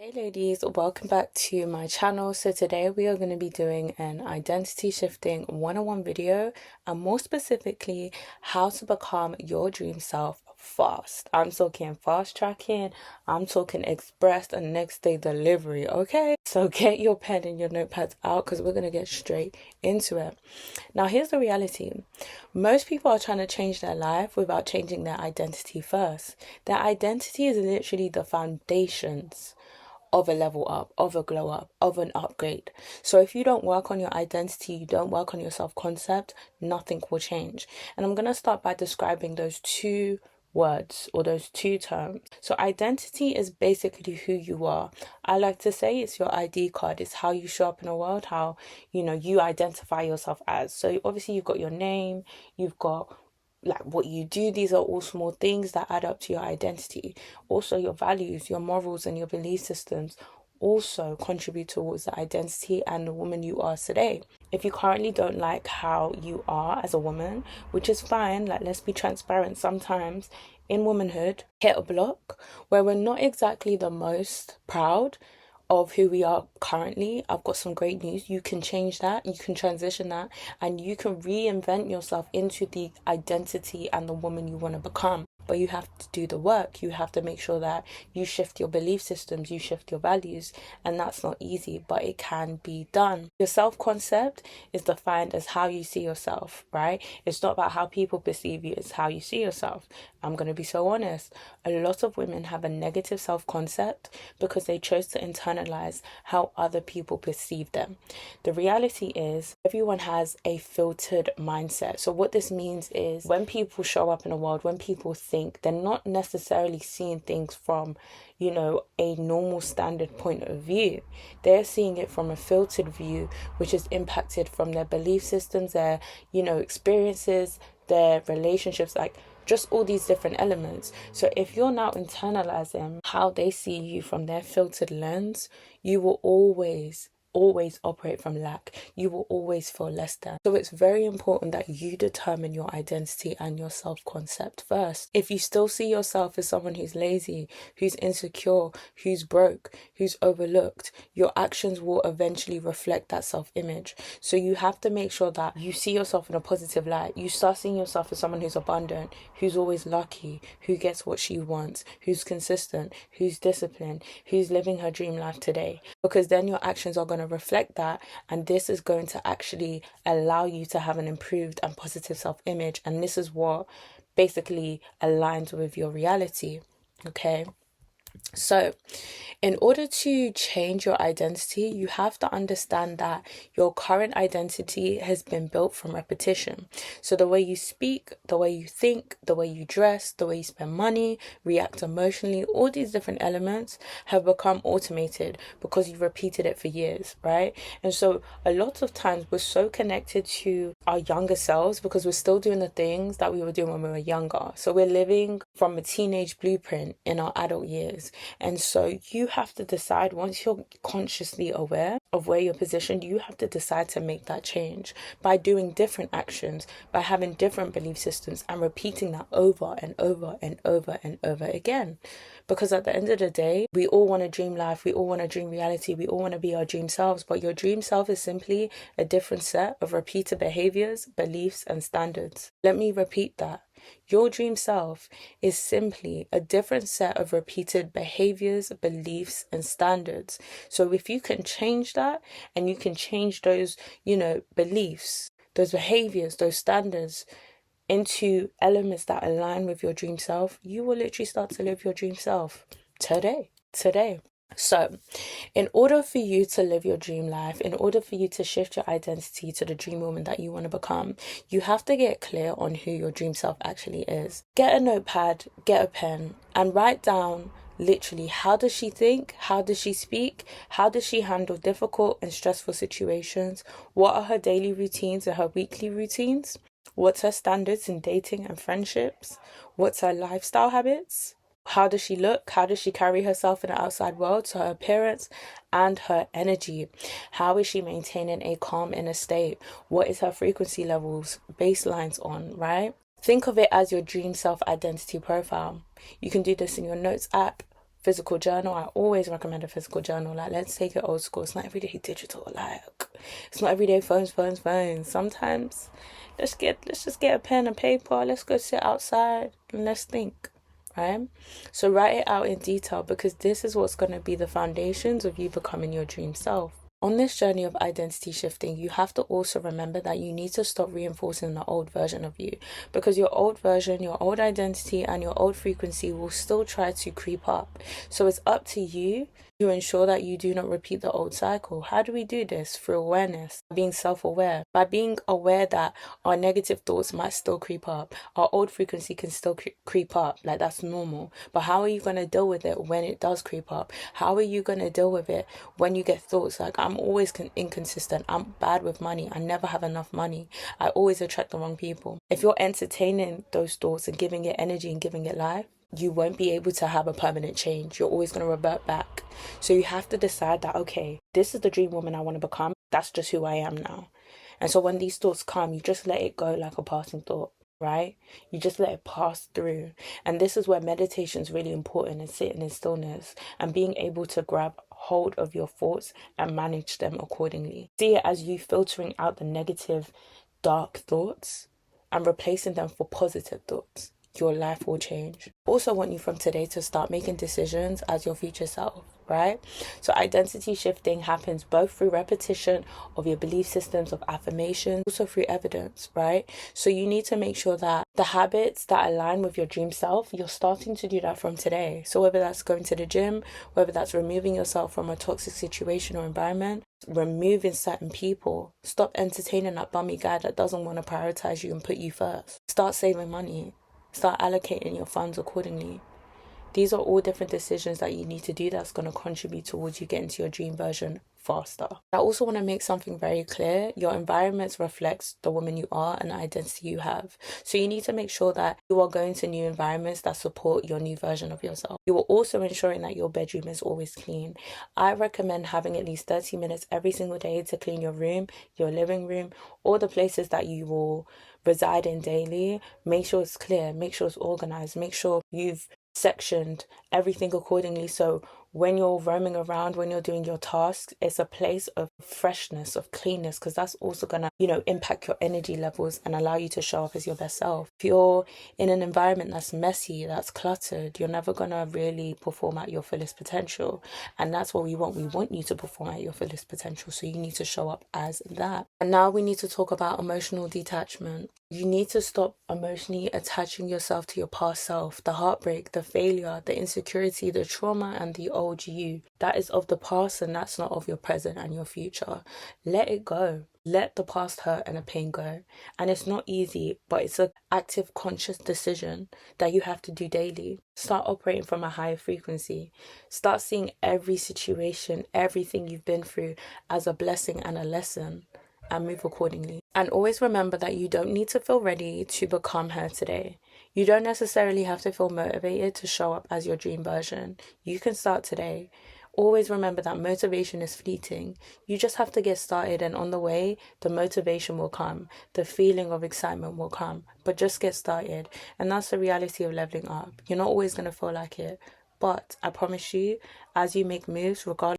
Hey ladies, welcome back to my channel. So today we are going to be doing an identity shifting 101 video, and more specifically how to become your dream self fast. I'm talking fast tracking, I'm talking express and next day delivery, okay? So get your pen and your notepads out because we're going to get straight into it. Now here's the reality. Most people are trying to change their life without changing their identity first. Their identity is literally the foundations of a level up, of a glow up, of an upgrade. So if you don't work on your identity, you don't work on your self-concept, nothing will change. And I'm going to start by describing those two words or those two terms. So identity is basically who you are. I like to say it's your ID card. It's how you show up in the world, how you identify yourself as. So obviously you've got your name, you've got like what you do. These are all small things that add up to your identity. Also your values, your morals, and your belief systems also contribute towards the identity and the woman you are today. If you currently don't like how you are as a woman, which is fine, like let's be transparent, sometimes in womanhood hit a block where we're not exactly the most proud of who we are currently. I've got some great news. You can change that, you can transition that, and you can reinvent yourself into the identity and the woman you want to become. But you have to do the work. You have to make sure that you shift your belief systems, you shift your values, and that's not easy, but it can be done. Your self-concept is defined as how you see yourself, right? It's not about how people perceive you, it's how you see yourself. I'm going to be so honest. A lot of women have a negative self-concept because they chose to internalize how other people perceive them. The reality is everyone has a filtered mindset. So what this means is when people show up in the world, when people think, they're not necessarily seeing things from, a normal standard point of view. They're seeing it from a filtered view, which is impacted from their belief systems, their, experiences, their relationships, like just all these different elements. So if you're now internalizing how they see you from their filtered lens, you will always operate from lack. You will always feel less than. So it's very important that you determine your identity and your self-concept first. If you still see yourself as someone who's lazy, who's insecure, who's broke, who's overlooked, your actions will eventually reflect that self-image. So you have to make sure that you see yourself in a positive light. You start seeing yourself as someone who's abundant, who's always lucky, who gets what she wants, who's consistent, who's disciplined, who's living her dream life today. Because then your actions are going to reflect that, and this is going to actually allow you to have an improved and positive self-image, and this is what basically aligns with your reality. Okay, so in order to change your identity, you have to understand that your current identity has been built from repetition. So the way you speak, the way you think, the way you dress, the way you spend money, react emotionally, all these different elements have become automated because you've repeated it for years, right? And so a lot of times we're so connected to our younger selves because we're still doing the things that we were doing when we were younger. So we're living from a teenage blueprint in our adult years. And so you have to decide, once you're consciously aware of where you're positioned, you have to decide to make that change by doing different actions, by having different belief systems and repeating that over and over and over and over again. Because at the end of the day, we all want to dream life, we all want to dream reality, we all want to be our dream selves, but your dream self is simply a different set of repeated behaviors, beliefs, and standards. Let me repeat that. Your dream self is simply a different set of repeated behaviors, beliefs, and standards. So if you can change that and you can change those, beliefs, those behaviors, those standards into elements that align with your dream self, you will literally start to live your dream self today. So, in order for you to live your dream life, in order for you to shift your identity to the dream woman that you want to become, you have to get clear on who your dream self actually is. Get a notepad, get a pen, and write down literally, how does she think? How does she speak? How does she handle difficult and stressful situations? What are her daily routines and her weekly routines? What's her standards in dating and friendships? What's her lifestyle habits? How does she look? How does she carry herself in the outside world? So her appearance and her energy. How is she maintaining a calm inner state? What is her frequency levels, baselines on, right? Think of it as your dream self-identity profile. You can do this in your notes app, physical journal. I always recommend a physical journal. Like, let's take it old school. It's not everyday digital. Like, it's not everyday phones. Sometimes let's just get a pen and paper. Let's go sit outside and let's think. Right? So write it out in detail, because this is what's going to be the foundations of you becoming your dream self. On this journey of identity shifting, you have to also remember that you need to stop reinforcing the old version of you, because your old version, your old identity, and your old frequency will still try to creep up. So it's up to you to ensure that you do not repeat the old cycle. How do we do this? Through awareness, being self-aware, by being aware that our negative thoughts might still creep up, our old frequency can still creep up, like that's normal. But how are you going to deal with it when it does creep up? How are you going to deal with it when you get thoughts like, I'm always inconsistent, I'm bad with money, I never have enough money, I always attract the wrong people? If you're entertaining those thoughts and giving it energy and giving it life, you won't be able to have a permanent change. You're always going to revert back. So you have to decide that, okay, this is the dream woman I want to become. That's just who I am now. And so when these thoughts come, you just let it go like a passing thought, right? You just let it pass through. And this is where meditation is really important, and sitting in stillness and being able to grab hold of your thoughts and manage them accordingly. See it as you filtering out the negative, dark thoughts and replacing them for positive thoughts. Your life will change. Also want you from today to start making decisions as your future self, right? So identity shifting happens both through repetition of your belief systems, of affirmation, also through evidence, right? So you need to make sure that the habits that align with your dream self, you're starting to do that from today. So whether that's going to the gym, whether that's removing yourself from a toxic situation or environment, removing certain people, stop entertaining that bummy guy that doesn't want to prioritize you and put you first. Start saving money. Start allocating your funds accordingly. These are all different decisions that you need to do that's going to contribute towards you getting to your dream version faster. I also want to make something very clear. Your environment reflects the woman you are and the identity you have. So you need to make sure that you are going to new environments that support your new version of yourself. You are also ensuring that your bedroom is always clean. I recommend having at least 30 minutes every single day to clean your room, your living room, all the places that you will reside in daily. Make sure it's clear, make sure it's organized, make sure you've sectioned everything accordingly, so when you're roaming around, when you're doing your tasks, it's a place of freshness, of cleanness, because that's also gonna, impact your energy levels and allow you to show up as your best self. If you're in an environment that's messy, that's cluttered, you're never gonna really perform at your fullest potential. And that's what we want. We want you to perform at your fullest potential, so you need to show up as that. And now we need to talk about emotional detachment. You need to stop emotionally attaching yourself to your past self, the heartbreak, the failure, the insecurity, the trauma, and the old you. That is of the past, and that's not of your present and your future. Let it go. Let the past hurt and the pain go. And it's not easy, but it's an active, conscious decision that you have to do daily. Start operating from a higher frequency. Start seeing every situation, everything you've been through as a blessing and a lesson, and move accordingly. And always remember that you don't need to feel ready to become her today. You don't necessarily have to feel motivated to show up as your dream version. You can start today. Always remember that motivation is fleeting. You just have to get started, and on the way, the motivation will come. The feeling of excitement will come. But just get started. And that's the reality of leveling up. You're not always going to feel like it. But I promise you, as you make moves, regardless